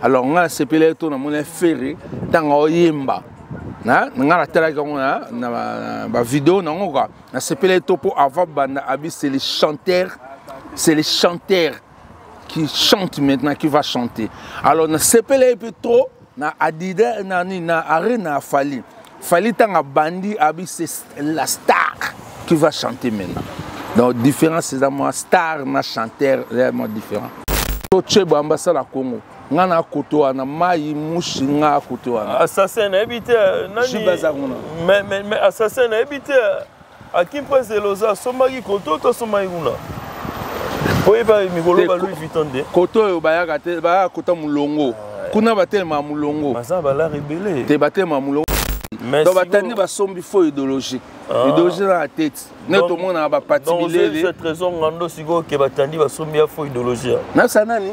Alors on a sepelé tout na mon ferré dans yemba. Na ngala tela ko na vidéo na ngoka na sepelé tout pour avant banda abi c'est les chanteurs qui chantent maintenant qui va chanter. Alors na sepelé peu trop na Adidas na arena Fali tanga bandi abi c'est la star qui va chanter maintenant. Donc différence c'est moi star na chanteur vraiment différent. Tochebo ambassade à Congo. Ngana koto na mai mushi nga koto na assassin habité nani mais assassin habité à qui pense loza somaki koto to somaki kuna oye ba mikolo ba Louis Vuitton de koto yo bayaka te ba kota mulongo kuna batelema mulongo maza bala rebelle te batelema mulongo donc batandi ba sombi fo idéologique idéologie dans la tête ne tout monde na ba patibile donc cette raison ngando siko ke batandi ba sombi ya fo idéologie na sanani.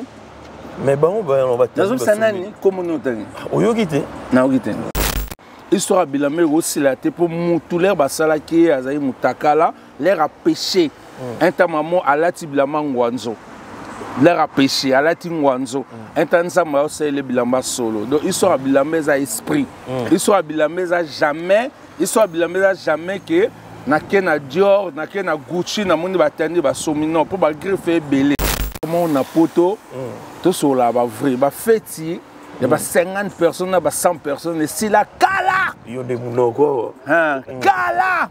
Mais bon, on va te dire. Comment nous t'en Oyogité. Na ogité. Histoire bilamé aussi la te pour tout l'air basala qui azaï mutakala l'air à pêcher. Un tamamo alati bilama ngwanzo. L'air à pêcher alati ngwanzo. Un tanza ma c'est le bilamba solo. Donc histoire bilamé za esprit. Histoire bilamé za jamais. Histoire bilamé za jamais que na kena Dior, na kena Gucci na mundi batandi ba somino pour ba greffer belé. On a poto, tout sur la vrai, fête, il y a 50 personnes, 100 personnes, et c'est la cala. Il y a des mounoko. Cala.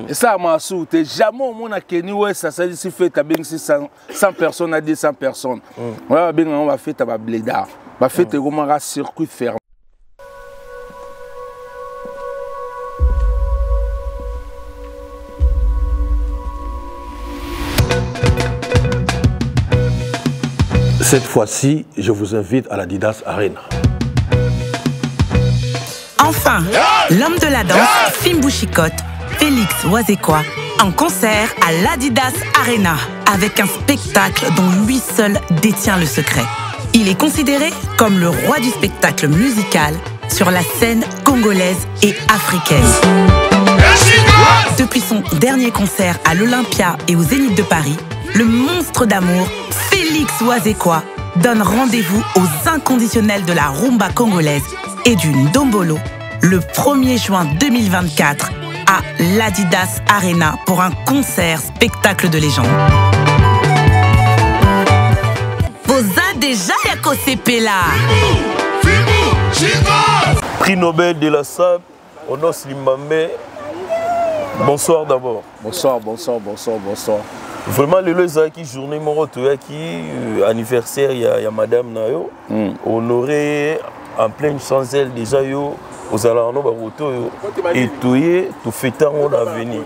Et ça m'a sauté. Jamais au monde a Kenny West, ça s'est dit fait à 100 personnes à 200 personnes. On va faire à Blédard. On va faire un circuit fermé. Cette fois-ci, je vous invite à l'Adidas Arena. Enfin, l'homme de la danse, Fimbu Chikot, Félix Wazekwa, en concert à l'Adidas Arena, avec un spectacle dont lui seul détient le secret. Il est considéré comme le roi du spectacle musical sur la scène congolaise et africaine. Depuis son dernier concert à l'Olympia et au Zénith de Paris, le monstre d'amour, Félix Wazekwa, donne rendez-vous aux inconditionnels de la rumba congolaise et du Ndombolo le 1er juin 2024 à l'Adidas Arena pour un concert spectacle de légende. Vous déjà Yako Sepela. Prix Nobel de la SAP, Onos Limambe. Bonsoir d'abord. Bonsoir. Vraiment, le journée qui anniversaire, il y a Madame Nayo, honoré en pleine chancelle déjà aux Alarno Baroto et tout fait en avenir.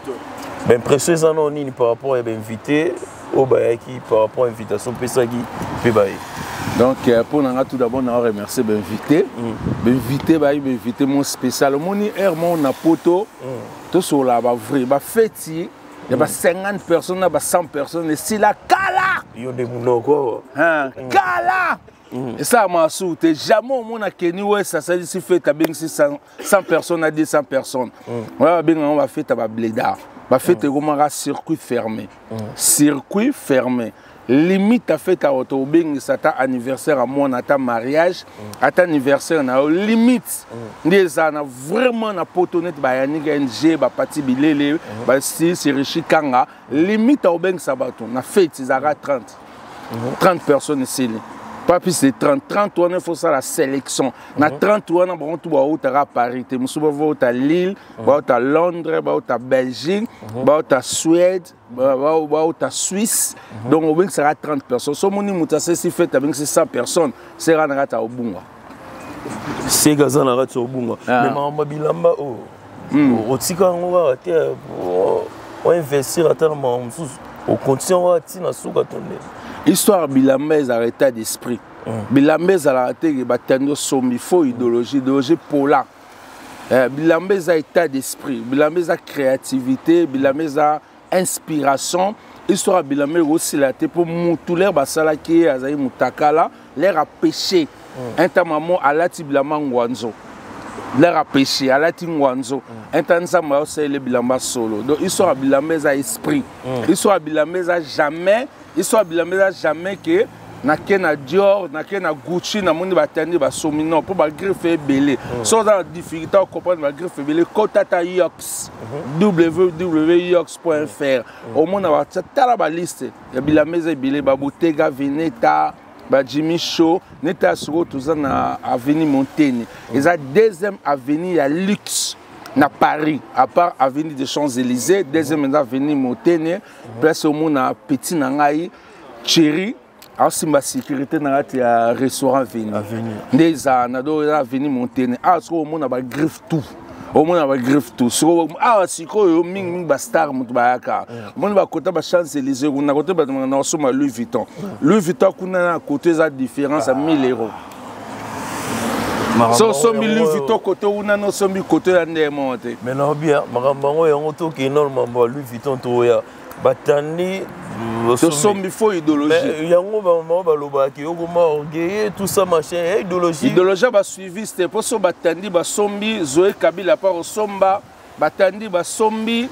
Ben précisément par rapport à l'invité, par rapport à l'invitation Pesagi, donc pour nous tout d'abord nous remercier l'invité, l'invité mon spécial, mon mon poto, tout sur la vrai, fête. Il y a 50 personnes, 100 personnes, et c'est la cala. Il y a des mounoko. Cala. Et ça m'a sauté. Jamais au monde a Kenny West, ça s'est dit fait à 100 personnes à 200 personnes. On va faire à Blédard. On va faire un circuit fermé. Circuit fermé. Limite à fait à Otobing, c'est ta anniversaire à mon mariage, à ta anniversaire na limite. Des ana vraiment na potonet ba yanika NG ba pati bilele ba si Rishi Kanga limite à Obeng Sabato na fête zara 30 personnes ici. Pas plus de 30 on faut ça la sélection. Na 30 on a bon tout à Paris, te musuba à Lille, à Londres, à Belgique, à Suède, à Suisse. Donc on sera 30 personnes. So moni mutase si fait avec 100 personnes, c'est ranata au bunga. C'est gazana rat au bunga. Mais mama bilamba o. Otika ngwa te o investir à terme au continent wa tina suka tonde. Histoire Bilambez à l'état d'esprit. Bilambez à l'arrêté batendo sombi faux idéologie pola. Bilambez à état d'esprit, Bilambez à créativité, Bilambez à inspiration. Histoire Bilambez aussi la té pour tout l'air basala qui azaï mutakala, l'air à pêcher. Un tamamo alati bilama ngwanzo. L'air à pêcher, alati ngwanzo. Un tanza ma c'est le bilamba solo. Donc histoire Bilambez à esprit. Histoire Bilambez à jamais. Histoire Bilambeza jamais que nake na Dior, nake na Gucci, na moni batandi basomi non pour ba griffe ebele. So dans difficulté à comprendre ba griffe ebele kotata Yox www.yox.fr. Au monde ba tala ba liste ya bilameza ebele ba Bottega Veneta, ba Jimmy Choo, neta suro tuza na avenue Montaigne. Eza deuxième avenue ya luxe na Paris, à part avenue des Champs-Élysées, deuxième avenue Montaigne, place au monde na petit nangai Thierry. Aussi ma sécurité dans la restaurant Veni. Des années dans la Veni Montaigne. Ah, so au monde a griffe tout. Au monde a griffe tout. So si quoi ming bastar mutbayaka. Monde va côté ba Champs-Élysées, on a côté ba na soma Louis Vuitton. Louis Vuitton kuna côté za différence à 1000 €. So 1000 Louis Vuitton côté on a no 1000 côté la monté. Mais non bien, marambango yango to ki énormément Louis Vuitton to ya batani to sombi faux idéologie. Yango ba loba ki okoma orgueil tout ça machin idéologie. Idéologie ba suivi c'était pour so batandi ba sombi Zoé Kabila par somba batandi ba sombi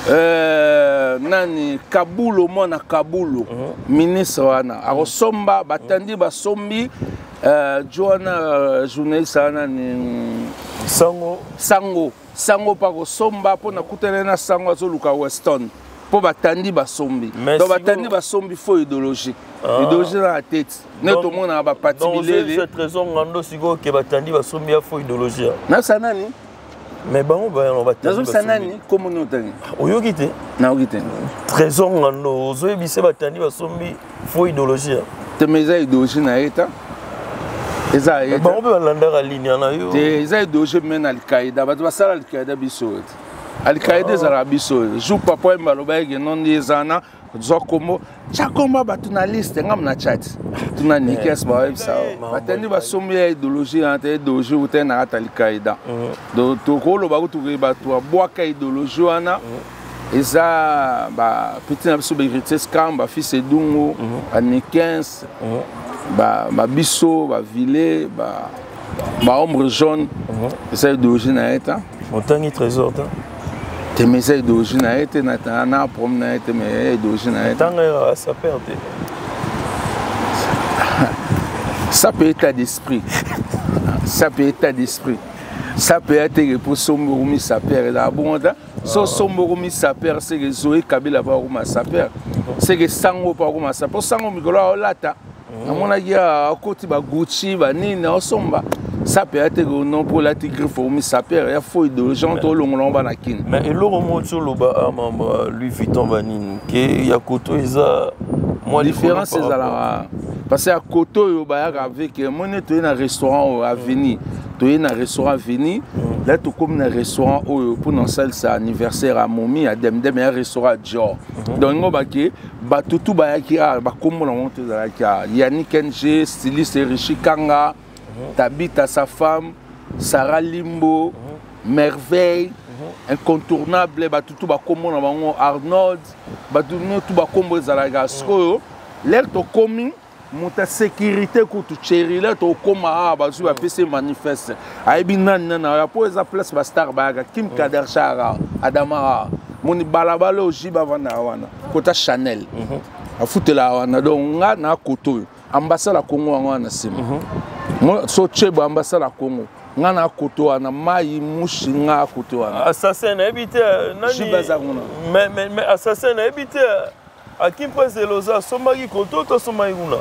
nani Kabulo mona Kabulo ministre wana akosomba batandi ba sombi Joana journaliste nani sango pa kosomba po na kutana na sango azoluka Weston po batandi basombi donc batandi basombi faux idéologique idéologie dans la tête ne tout monde na ba parti bilele cette raison ngando sigo ke batandi basombi ya faux idéologie na sanani mais bango ba on batandi na sanani comme nous tani oyoki te na oyoki te raison ngando ozo ebise batandi basombi faux idéologie te meza idéologie na eta eza eta bango ba landaka ligne na yo te eza idéologie men Al-Qaïda bato basala Al-Qaïda biso Al-Qaïda ezala biso jour papa mbaloba yeke non ezana zo komo chakomba bato na liste ngam na chat tuna nikes ba websa batandi basombi ya idéologie ante idéologie ute na Al-Qaïda donc to koloba kutuke bato bwaka idéologie wana eza ba petit na biso Beatrice Kamba fils Edungo ani 15 ba biso ba ville ba ombre jaune eza idéologie na eta montagne trésor ta te mesa idéologie na été na prom na été mais idéologie na été tanga ça perdre ça peut être d'esprit ça peut être d'esprit ça peut être pour somborumi ça perd la bonda so somborumi ça perd c'est que Zoé Kabila va ruma ça perd c'est que sango pa ruma ça pour sango mikolo lata na mona ya koti ba Gucci ba nini osomba ça peut être non pour la tigre formi ça perd il faut idéologie to longo ba na kin mais eloko moto loba mamba Louis Vuitton banini ke ya koto eza moi différence c'est la parce que à koto yo ba avec mon to na restaurant à Veni to na restaurant Veni là to comme na restaurant pour non salle c'est anniversaire à Momi à Demdem un restaurant Dior donc ngo ba ke ba tutu ba yaki ba kombo na monte za yaki Yannick NG styliste Richi Kanga Tabita sa femme Sarah Limbo Merveille incontournable ba tutu ba kombo na bango Arnold ba tutu ba kombo za la gasko l'air to coming monta sécurité ko tu chéri là to koma ba zu ba PC manifeste ay binan na ya po eza place ba star ba Kim Kardashian Adama moni balabalo jiba vana wana kota Chanel afutela wana donc nga na koto ambassade la Congo wana sima mo so chebo ambassade la Congo nga na koto wana mai mushi nga koto wana assassin habité nani mais assassin habité à qui pense loza somaki koto to somaki kuna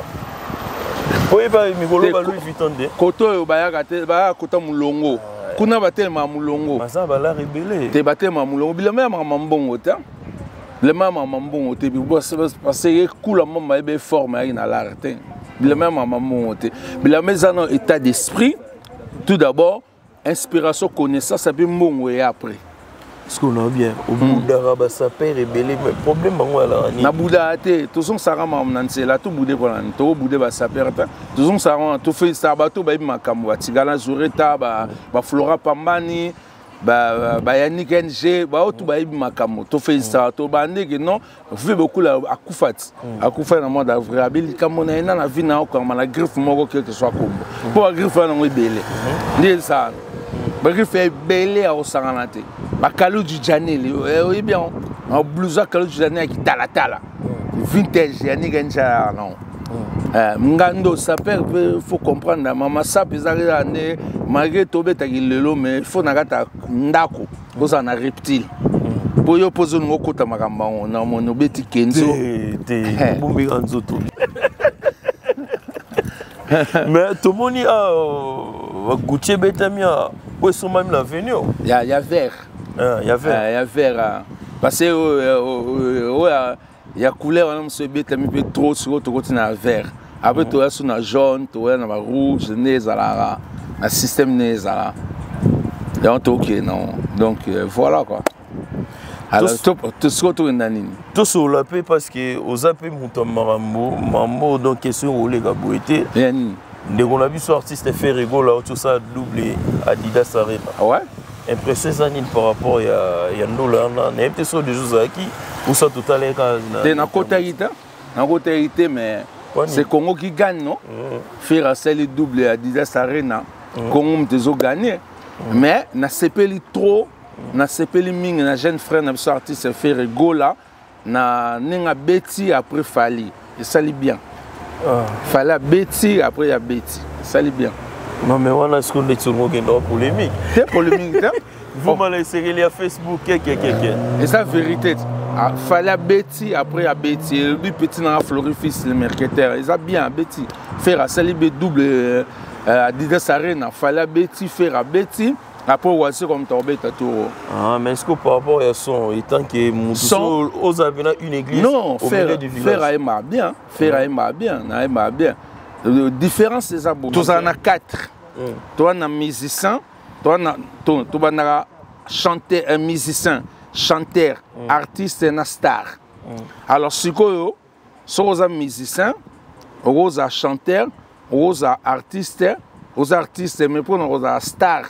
oye ba mikolo ba Louis Vuitton de koto yo bayaka te ba kota mulongo kuna batema mulongo maza bala rebelle te batema mulongo bilema ya mambongo ta bilema mambongo te parce que kula mama ebe forme ya na l'arte bilema mambongo te bilema zano état d'esprit tout d'abord inspiration connaissance et puis mbongo et après ce qu'on a bien au boudara ba saper rebelle mais problème bango ala na bouda te to son sara mam nansela to boudé pour nan to boudé ba saper ta to son sara to fait ça ba to ba makambo atigala zoreta ba Flora Pambani ba Yannick NG ba to ba makambo to fait ça to ba ndeke non fait beaucoup la akufa na mois d'avril abil kamona na vie na ko na griffe moko quelque soit comme pour griffe na ngibele ndi ça ba griffe belé au sanganate ba Kalou du Janel oui bien en blouson Kalou du Janel qui tala vintage Yannick NG non Ngando saper faut comprendre mama sap ezali ane malgré tobeta kilelo mais faut nakata ndako koza na reptile boyo pozo ngokota makamba na mono beti kenzo te bombi nzoto mais tout moni a Gucci betamia où sont même l'avenue il y a vert il y a vert parce que il y a couleur on se betami peu trop sur tout côté na vert après tu as sur na jaune tu as na rouge nezala un système nezala donc OK non donc voilà quoi. Alors tout ce que tu as nini tout sur la paix parce que aux appels montant mambo donc question au les gaboité de on a vu ce artiste fait rigolo là tout ça double Adidas Arena ouais impression ça par rapport à ya ndola na peut-être sur des choses qui ou ça tout à l'heure quand na côté mais c'est Congo qui gagne non faire à celle double Adidas Arena Congo m'tezo gagner mais na sepeli trop na sepeli mingi na jeune frère na so artiste fait rigola na ninga beti après fali et ça li bien fallait beti après ya beti ça li bien non mais on a ce qu'on est sur une polémique c'est polémique vous m'avez laissé il y a Facebook et ça vérité fallait beti après ya beti le petit na florifis le mercateur ils a bien beti faire à célébrer double Adidas Arena fallait beti faire à beti après voici comme tomber tout mais est-ce que par rapport à son étant que mon aux avenants une église non faire à bien na bien la différence c'est ça tous en a 4 toi na musicien toi na toi na chanteur un musicien chanteur artiste na star alors sikoyo soza musicien oza chanteur oza artiste mais pour oza star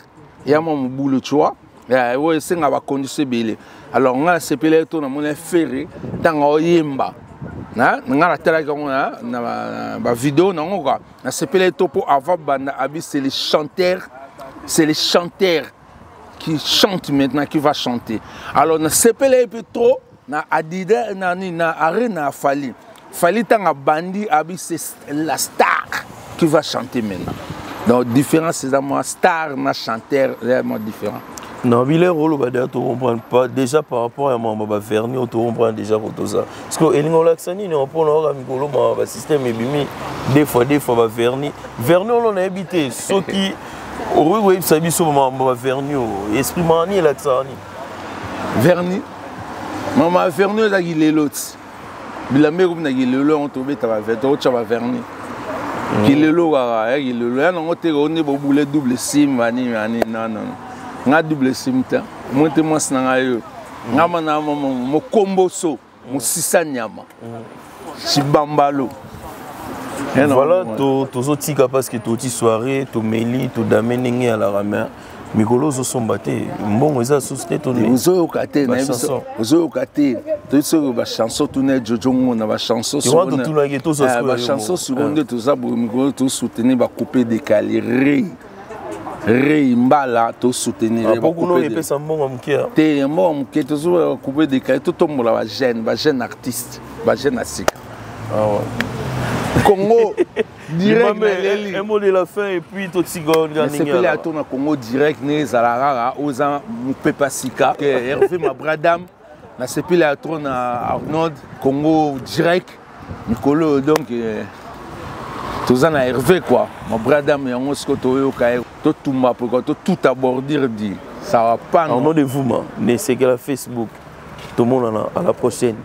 il y a mon boulot tu vois ouais c'est nga ba condition belé alors nga sepelé to na mon ferré tanga oyemba na nga la tela ko na ba vidéo na ngoka na sepelé to pour avoir banda abi c'est les chanteurs qui chantent maintenant qui va chanter alors na sepelé peu trop na Adidas na Arena fali tanga bandi abi c'est la star qui va chanter maintenant. Donc, différence, c'est à moi, star, ma chanteur, vraiment différent. Non, mais les rôles, tu ne comprends pas. Déjà, par rapport à moi, Verni, tu comprends déjà tout ça. Parce que les Laxani, on prend le système, des fois, Verni. Verni, on a habité. Ceux qui, oui, ça a sur Verni, esprit mani, Laxani. Verni, maman Verni, il est l'autre. La mère, il est l'autre, on trouve que tu vas Verni. Il est là, il est là, on a double sim, non. On a double sim, moi, c'est mon combo so, mon sisanyama, Chibambalo. Voilà, tous autres cas parce que toutes les soirées, tout mêlé, tout d'amener à la ramère. Mikolo sont battés. Bon, ils ont soutenu ton nez. Ils ont occaté, ils chanson tourner Jojo, on a chanson sur la chanson seconde, tout ça, Mikolo, tout soutenir, va couper des calés. Mbala, tout soutenir. Pourquoi on ne peut pas bon en cœur? T'es bon, qui est toujours coupé des calés, tout le monde va jeune artiste, va jeune asik. Congo direct un mot de la fin et puis tout seconde c'est que là tourne Congo direct né zalara oza mupepa sika Hervé ma bradam na sepi là tourne Arnold Congo direct Nicolo donc tous en Hervé quoi ma bradam et on se koto ka to tumba pour tout abordir dit ça va pas au nom de vous mais c'est que la Facebook tout le monde à la prochaine